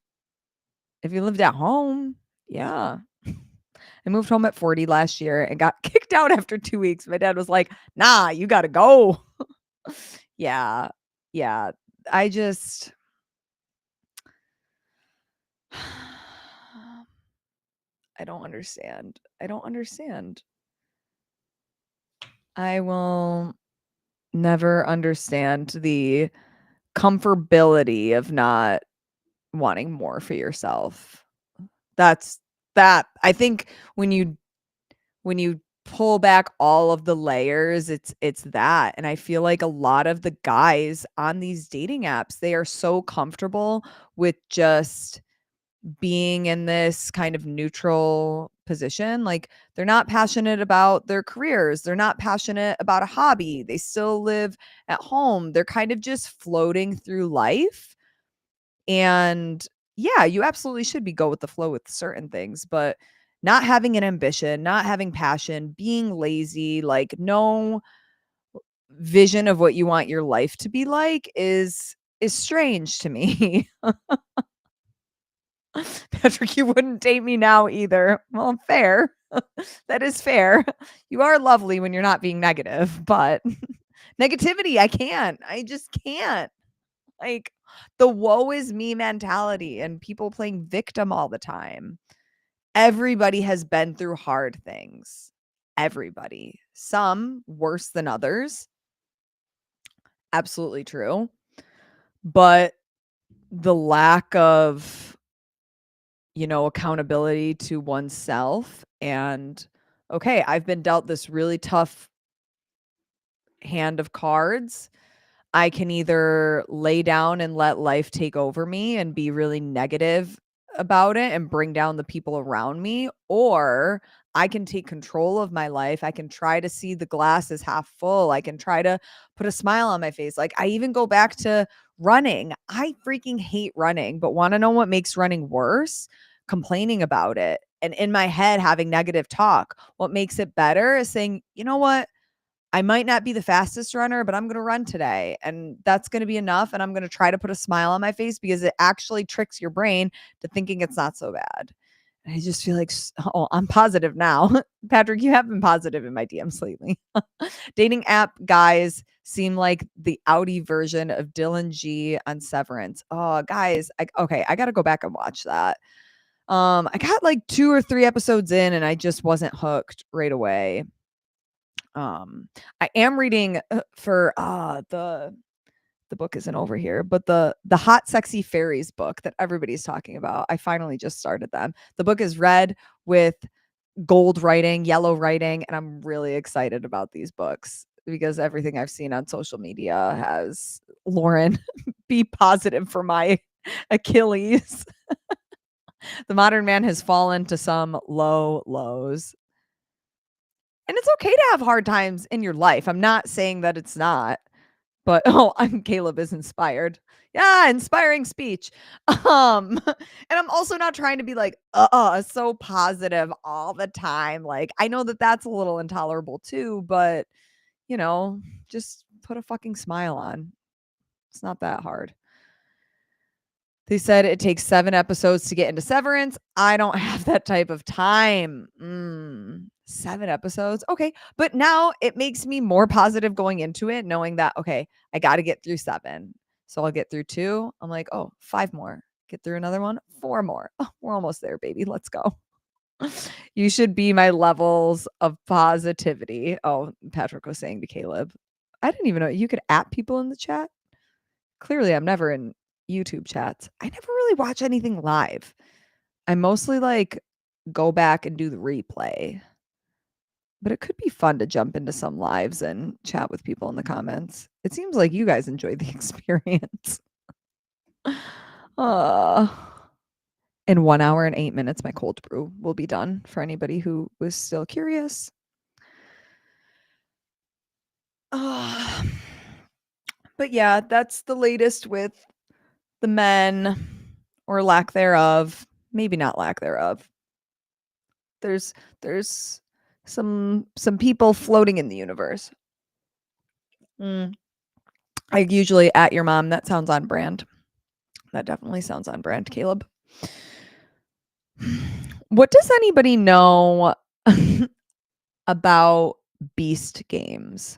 if you lived at home. Yeah. I moved home at 40 last year and got kicked out after 2 weeks. My dad was like, "Nah, you gotta go." Yeah. Yeah. I just I don't understand. I don't understand. I will never understand the comfortability of not wanting more for yourself. That's that I think when you pull back all of the layers, it's that. And I feel like a lot of the guys on these dating apps, they are so comfortable with just being in this kind of neutral position. Like they're not passionate about their careers. They're not passionate about a hobby. They still live at home. They're kind of just floating through life. And yeah, you absolutely should be go with the flow with certain things, but not having an ambition, not having passion, being lazy, like no vision of what you want your life to be like is strange to me. Patrick, you wouldn't date me now either. Well, fair. That is fair. You are lovely when you're not being negative, but negativity, I can't. I just can't. Like the woe is me mentality and people playing victim all the time. Everybody has been through hard things. Everybody. Some worse than others. Absolutely true. But the lack of accountability to oneself and, okay, I've been dealt this really tough hand of cards. I can either lay down and let life take over me and be really negative about it and bring down the people around me, or I can take control of my life. I can try to see the glass as half full. I can try to put a smile on my face. Like I even go back to running. I freaking hate running, but want to know what makes running worse? Complaining about it. And in my head, having negative talk. What makes it better is saying, you know what? I might not be the fastest runner, but I'm going to run today. And that's going to be enough. And I'm going to try to put a smile on my face because it actually tricks your brain to thinking it's not so bad. And I just feel like, oh, I'm positive now. Patrick, you have been positive in my DMs lately. Dating app guys seem like the Audi version of Dylan G on Severance. Oh, guys. Okay. I got to go back and watch that. I got like 2 or 3 episodes in and I just wasn't hooked right away. I am reading for the the book isn't over here, but the Hot Sexy Fairies book that everybody's talking about, I finally just started them. The book is red with gold writing, yellow writing, and I'm really excited about these books because everything I've seen on social media has Lauren be positive for my Achilles. The modern man has fallen to some low lows. And it's okay to have hard times in your life. I'm not saying that it's not. But I'm Caleb is inspired. Yeah, inspiring speech. And I'm also not trying to be like, so positive all the time. Like, I know that that's a little intolerable too, but you know, just put a fucking smile on. It's not that hard. They said it takes 7 episodes to get into Severance. I don't have that type of time. 7 episodes. Okay. But now it makes me more positive going into it, knowing that, okay, I got to get through 7. So I'll get through 2. I'm like, oh, 5 more. Get through another one. 4 more. Oh, we're almost there, baby. Let's go. You should be my levels of positivity. Oh, Patrick was saying to Caleb, I didn't even know you could at people in the chat. Clearly, I'm never in YouTube chats. I never really watch anything live. I mostly like go back and do the replay. But it could be fun to jump into some lives and chat with people in the comments. It seems like you guys enjoyed the experience. In 1 hour and 8 minutes, my cold brew will be done for anybody who was still curious. But yeah, that's the latest with the men or lack thereof. Maybe not lack thereof. There's some people floating in the universe. I usually at your mom. That sounds on brand. That definitely sounds on brand, Caleb. What does anybody know about Beast Games?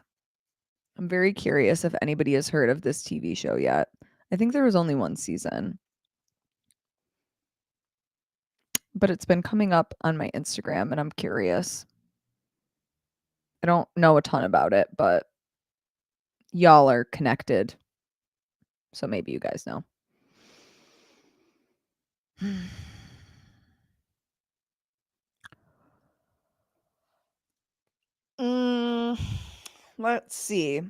I'm very curious if anybody has heard of this TV show yet. I think there was only 1 season. But it's been coming up on my Instagram and I'm curious. I don't know a ton about it, but y'all are connected. So maybe you guys know. Let's see.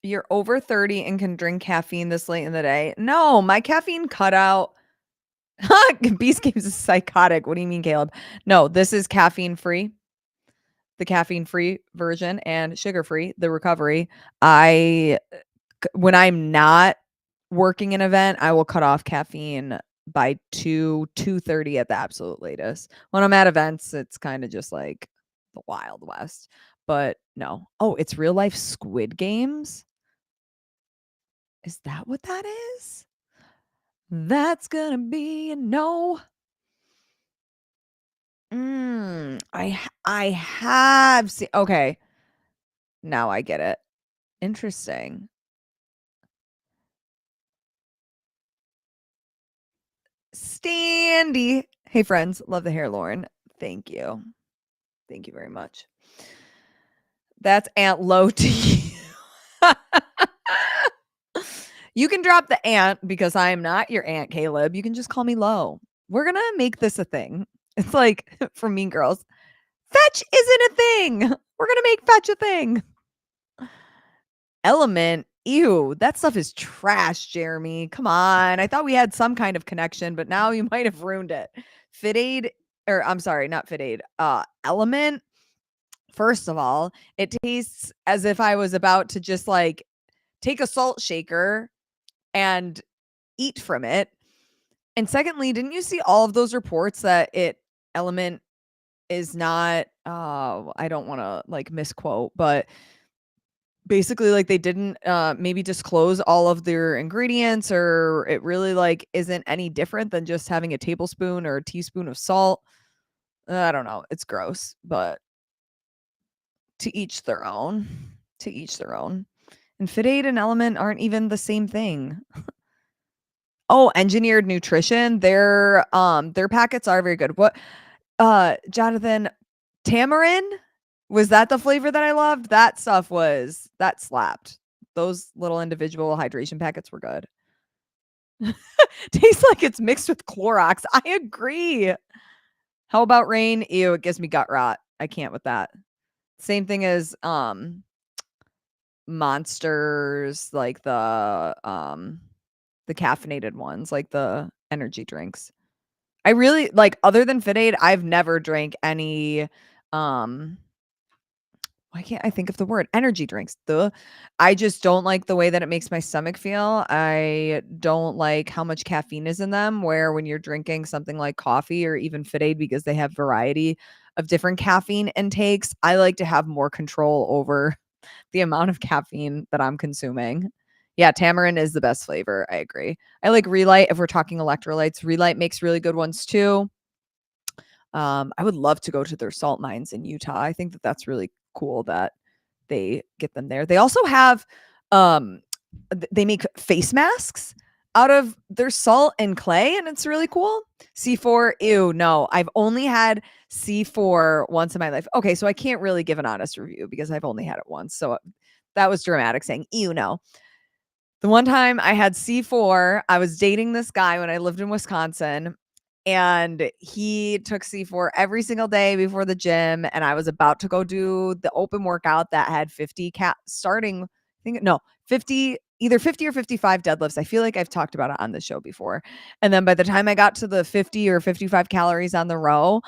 You're over 30 and can drink caffeine this late in the day. No, my caffeine cutout. Beast Games is psychotic. What do you mean, Caleb? No, this is caffeine free. The caffeine free version and sugar free, the recovery. When I'm not working an event, I will cut off caffeine by 2:30 at the absolute latest. When I'm at events, it's kind of just like the Wild West. But no. Oh, it's real life Squid Games? Is that what that is? That's gonna be a no. I have seen. Okay. Now I get it. Interesting. Standy. Hey, friends. Love the hair, Lauren. Thank you. Thank you very much. That's Aunt Low to you. You can drop the aunt because I am not your Aunt Caleb. You can just call me Low. We're going to make this a thing. It's like from Mean Girls. Fetch isn't a thing. We're going to make fetch a thing. Element. Ew, that stuff is trash, Jeremy. Come on. I thought we had some kind of connection, but now you might have ruined it. Fit Aid, or I'm sorry, not Fit Aid. Element. First of all, it tastes as if I was about to just like take a salt shaker and eat from it. And secondly, didn't you see all of those reports that Element is not, I don't want to like misquote, but basically like they didn't maybe disclose all of their ingredients, or it really like isn't any different than just having a tablespoon or a teaspoon of salt. I don't know. It's gross, but to each their own. To each their own. And Fit Aid and Element aren't even the same thing. Oh, Engineered Nutrition. Their packets are very good. What Jonathan, tamarind? Was that the flavor that I loved? That stuff that slapped. those little individual hydration packets were good. Tastes like it's mixed with Clorox. I agree. How about Rain? Ew, it gives me gut rot. I can't with that. Same thing as Monsters, like the caffeinated ones, like the energy drinks. I really like, other than Fit Aid, I've never drank any um why can't I think of the word? Energy drinks. Duh. I just don't like the way that it makes my stomach feel. I don't like how much caffeine is in them, where when you're drinking something like coffee or even Fit Aid, because they have variety of different caffeine intakes, I like to have more control over the amount of caffeine that I'm consuming. Yeah, tamarind is the best flavor. I agree. I like Relight. If we're talking electrolytes, Relight makes really good ones too. I would love to go to their salt mines in Utah. I think that that's really cool that they get them there. They also have, they make face masks out of their salt and clay, and it's really cool. C4, ew, no. I've only had C4 once in my life. Okay, so I can't really give an honest review because I've only had it once. So that was dramatic saying, ew, no. The one time I had C4, I was dating this guy when I lived in Wisconsin, and he took C4 every single day before the gym, and I was about to go do the open workout that had 50 starting, I think, no, 50, either 50 or 55 deadlifts. I feel like I've talked about it on the show before. And then by the time I got to the 50 or 55 calories on the row,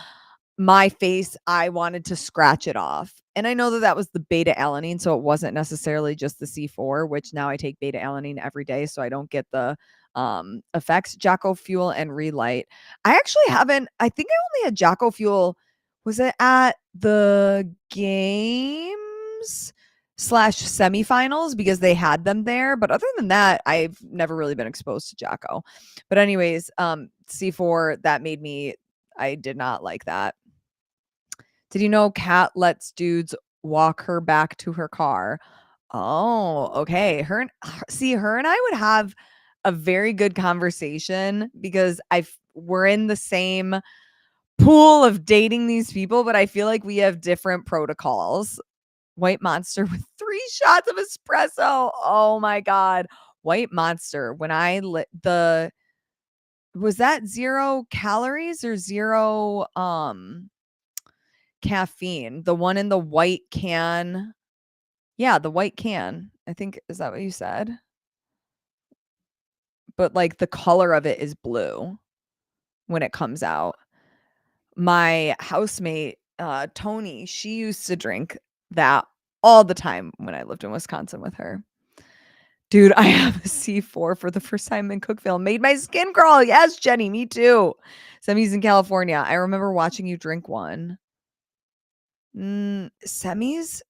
my face, I wanted to scratch it off. And I know that that was the beta alanine, so it wasn't necessarily just the C4, which now I take beta alanine every day, so I don't get the effects. Jocko Fuel and Relight. I actually haven't, I think I only had Jocko Fuel, was it at the games slash semifinals, because they had them there. But other than that, I've never really been exposed to Jocko. But anyways, C4, that made me, I did not like that. Did you know Kat lets dudes walk her back to her car? Oh, okay. Her and I would have a very good conversation, because we're in the same pool of dating these people, but I feel like we have different protocols. White Monster with 3 shots of espresso. Oh my god. White Monster. When I lit the was that 0 calories or 0 caffeine? The one in the white can. Yeah, the white can. I think, is that what you said? But like the color of it is blue when it comes out. My housemate, Tony, she used to drink that all the time when I lived in Wisconsin with her. Dude, I have a C4 for the first time in Cookeville. Made my skin crawl. Yes, Jenny, me too. Semis in California. I remember watching you drink one. Semis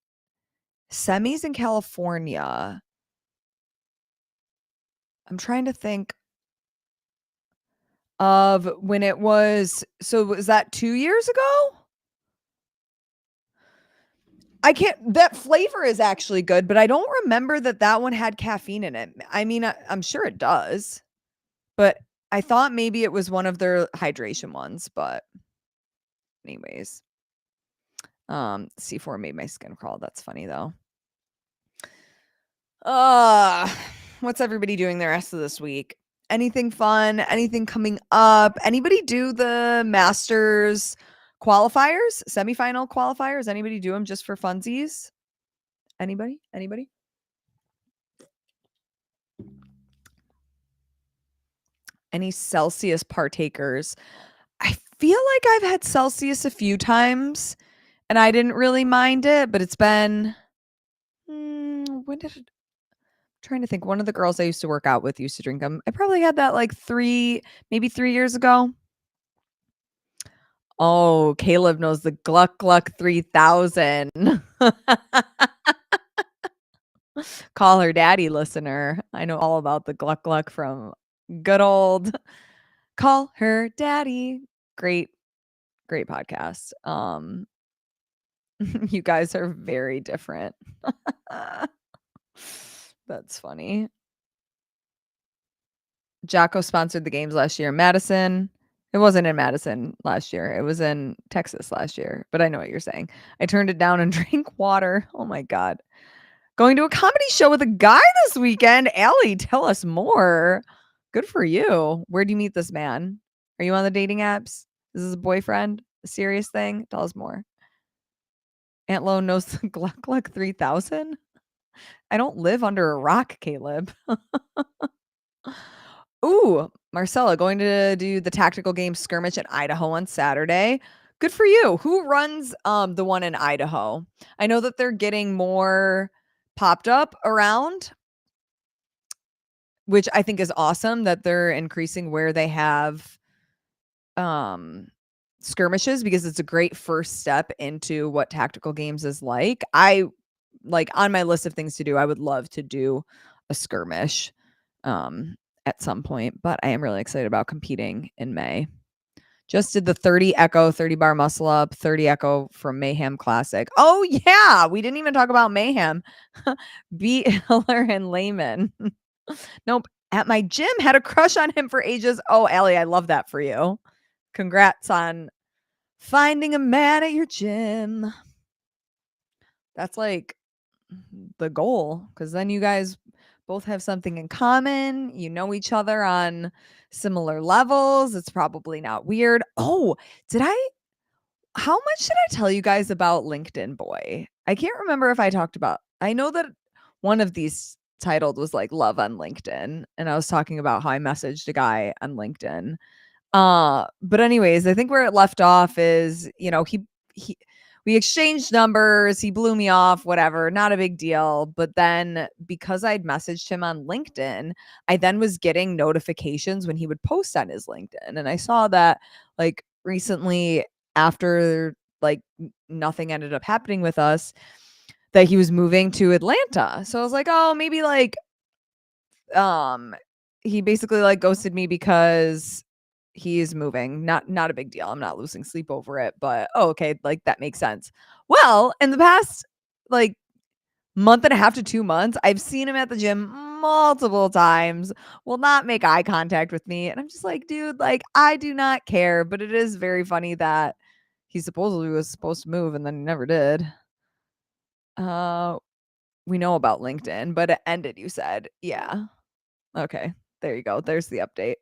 in California. I'm trying to think of when it was. So was that 2 years ago? I can't, that flavor is actually good, but I don't remember that that one had caffeine in it. I mean, I'm sure it does, but I thought maybe it was one of their hydration ones, but anyways, C4 made my skin crawl. That's funny though. Uh, what's everybody doing the rest of this week? Anything fun? Anything coming up? Anybody do the Masters qualifiers, semifinal qualifiers? Anybody do them just for funsies? Anybody? Anybody? Any Celsius partakers? I feel like I've had Celsius a few times and I didn't really mind it, but it's been, when did it, trying to think. One of the girls I used to work out with used to drink them. I probably had that like maybe 3 years ago. Oh, Caleb knows the Gluck Gluck 3000. Call her daddy, listener. I know all about the Gluck Gluck from good old Call Her Daddy. Great, great podcast. You guys are very different. That's funny. Jocko sponsored the games last year. Madison. It wasn't in Madison last year. It was in Texas last year. But I know what you're saying. I turned it down and drank water. Oh my God. Going to a comedy show with a guy this weekend. Allie, tell us more. Good for you. Where do you meet this man? Are you on the dating apps? Is this a boyfriend? A serious thing? Tell us more. Aunt Lo knows the Gluck Gluck 3000? I don't live under a rock, Caleb. Ooh, Marcella going to do the tactical game skirmish in Idaho on Saturday. Good for you. Who runs the one in Idaho? I know that they're getting more popped up around, which I think is awesome that they're increasing where they have skirmishes, because it's a great first step into what tactical games is like. Like, on my list of things to do, I would love to do a skirmish at some point, but I am really excited about competing in May. Just did the 30 Echo 30 bar muscle up, 30 Echo from Mayhem Classic. Oh yeah, we didn't even talk about Mayhem. Beat Hiller and Layman. Nope. At my gym, had a crush on him for ages. Oh, Allie, I love that for you. Congrats on finding a man at your gym. That's like the goal, because then you guys both have something in common. You know each other on similar levels. It's probably not weird. Oh, how much did I tell you guys about LinkedIn Boy? I can't remember if I know that one of these titled was like Love on LinkedIn, and I was talking about how I messaged a guy on LinkedIn. But anyways, I think where it left off is, he we exchanged numbers, he blew me off, whatever, not a big deal. But then because I'd messaged him on LinkedIn, I then was getting notifications when he would post on his LinkedIn. And I saw that like recently, after like nothing ended up happening with us, that he was moving to Atlanta. So I was like, oh, maybe like he basically like ghosted me because he's moving. Not a big deal. I'm not losing sleep over it, but okay, like that makes sense. Well, in the past like month and a half to 2 months, I've seen him at the gym multiple times, will not make eye contact with me, and I'm just like, dude, like I do not care. But it is very funny that he supposedly was supposed to move and then he never did. We know about LinkedIn, but it ended, you said. Yeah. Okay. There you go. There's the update.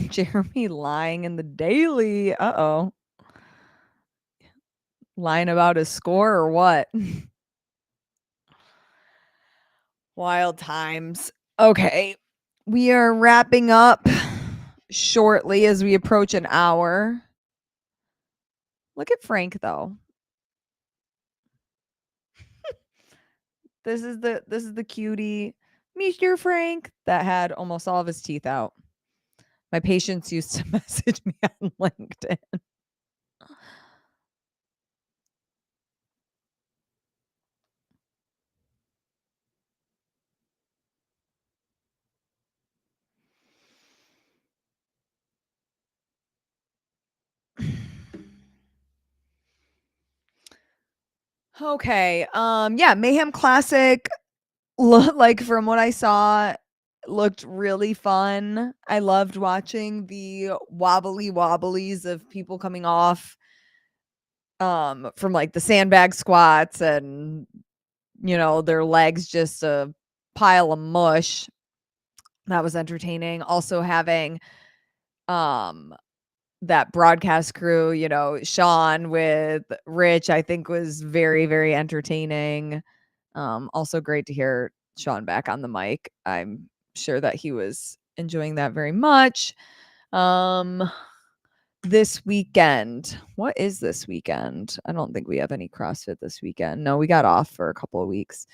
Jeremy lying in the daily. Uh-oh. Lying about his score or what? Wild times. Okay. We are wrapping up shortly as we approach an hour. Look at Frank though. This is the cutie, Mr. Frank, that had almost all of his teeth out. My patients used to message me on LinkedIn. Okay. Yeah, Mayhem Classic, like from what I saw, looked really fun. I loved watching the wobbly wobblies of people coming off from like the sandbag squats, and their legs just a pile of mush. That was entertaining. Also having um that broadcast crew, Sean with Rich, I think was very, very entertaining. Also great to hear Sean back on the mic. I'm sure that he was enjoying that very much. This weekend, what is this weekend? I don't think we have any CrossFit this weekend. No, we got off for a couple of weeks.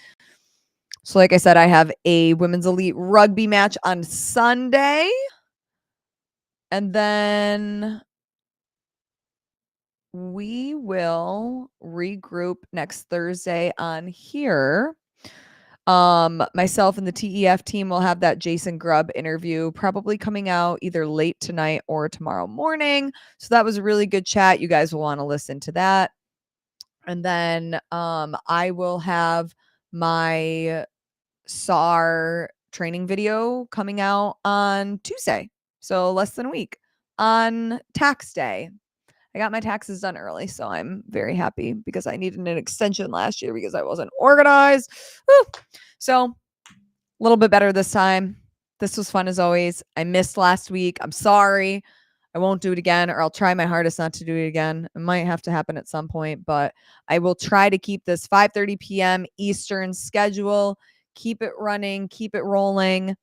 So like I said, I have a women's elite rugby match on Sunday. And then we will regroup next Thursday on here. Myself and the TEF team will have that Jason Grubb interview probably coming out either late tonight or tomorrow morning. So that was a really good chat. You guys will want to listen to that. And then I will have my SAR training video coming out on Tuesday. So less than a week on tax day. I got my taxes done early, so I'm very happy because I needed an extension last year because I wasn't organized. Whew. So a little bit better this time. This was fun as always. I missed last week. I'm sorry. I won't do it again, or I'll try my hardest not to do it again. It might have to happen at some point, but I will try to keep this 5:30 p.m. Eastern schedule. Keep it running, keep it rolling.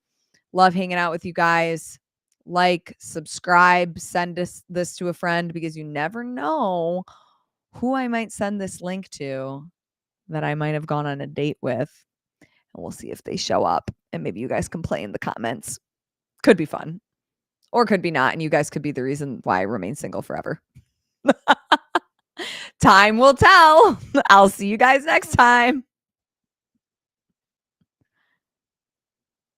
Love hanging out with you guys. Like, subscribe, send this to a friend because you never know who I might send this link to that I might have gone on a date with. And we'll see if they show up. And maybe you guys can play in the comments. Could be fun. Or could be not. And you guys could be the reason why I remain single forever. Time will tell. I'll see you guys next time.